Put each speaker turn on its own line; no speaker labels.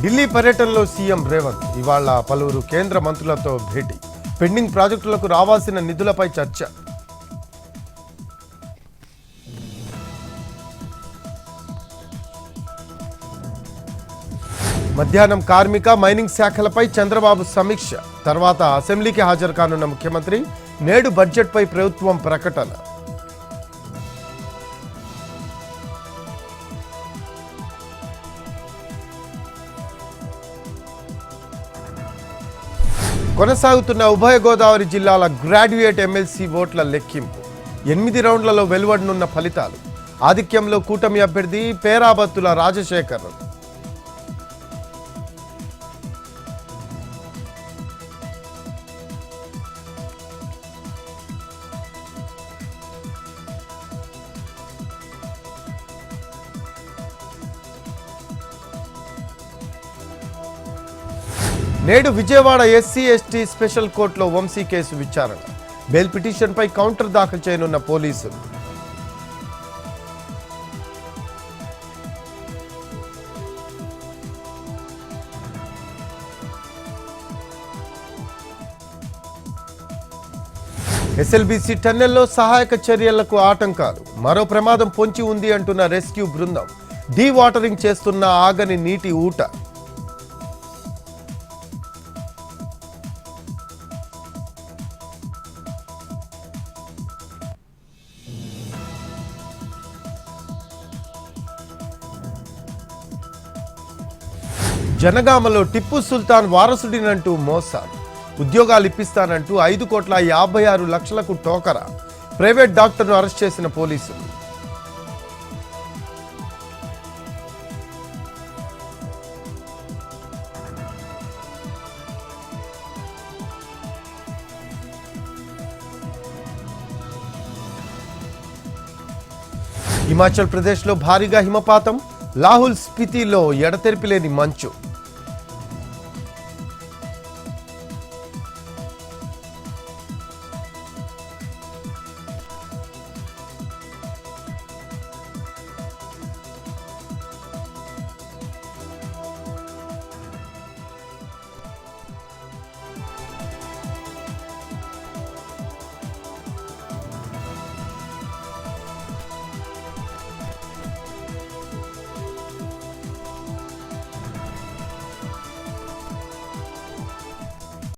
ఢిల్లీ పర్యటనలో సీఎం రేవంత్ ఇవాళ పలువురు కేంద్ర మంత్రులతో భేటీ. పెండింగ్ ప్రాజెక్టులకు రావాల్సిన నిధులపై చర్చ. మధ్యాహ్నం కార్మిక మైనింగ్ శాఖలపై చంద్రబాబు సమీక్ష. తర్వాత అసెంబ్లీకి హాజరు కానున్న ముఖ్యమంత్రి. నేడు బడ్జెట్పై ప్రభుత్వం ప్రకటన. కొనసాగుతున్న ఉభయ గోదావరి జిల్లాల గ్రాడ్యుయేట్ ఎమ్మెల్సీ ఓట్ల లెక్కింపు. 8 రౌండ్లలో వెలువడనున్న ఫలితాలు. ఆధిక్యంలో కూటమి అభ్యర్థి పేరాబత్తుల రాజశేఖర్. నేడు విజయవాడ ఎస్సీ ఎస్టీ స్పెషల్ కోర్టులో వంశీ కేసు విచారణ. బెయిల్ పిటిషన్పై కౌంటర్ దాఖలు చేయనున్న పోలీసులు. ఎస్ఎల్బీసీ టన్నెల్లో సహాయక చర్యలకు ఆటంకాలు. మరో ప్రమాదం పొంచి ఉంది అంటున్న రెస్క్యూ బృందం. డీ వాటరింగ్ చేస్తున్న ఆగని నీటి ఊట. జనగామలో టిప్పు సుల్తాన్ వారసుడినంటూ మోసాలు. ఉద్యోగాలు ఇప్పిస్తానంటూ 5,56,00,000కు టోకరా. ప్రైవేట్ డాక్టర్ను అరెస్ట్ చేసిన పోలీసులు. హిమాచల్ ప్రదేశ్లో భారీగా హిమపాతం. లాహుల్ స్పితిలో ఎడతెరిపి లేని మంచు.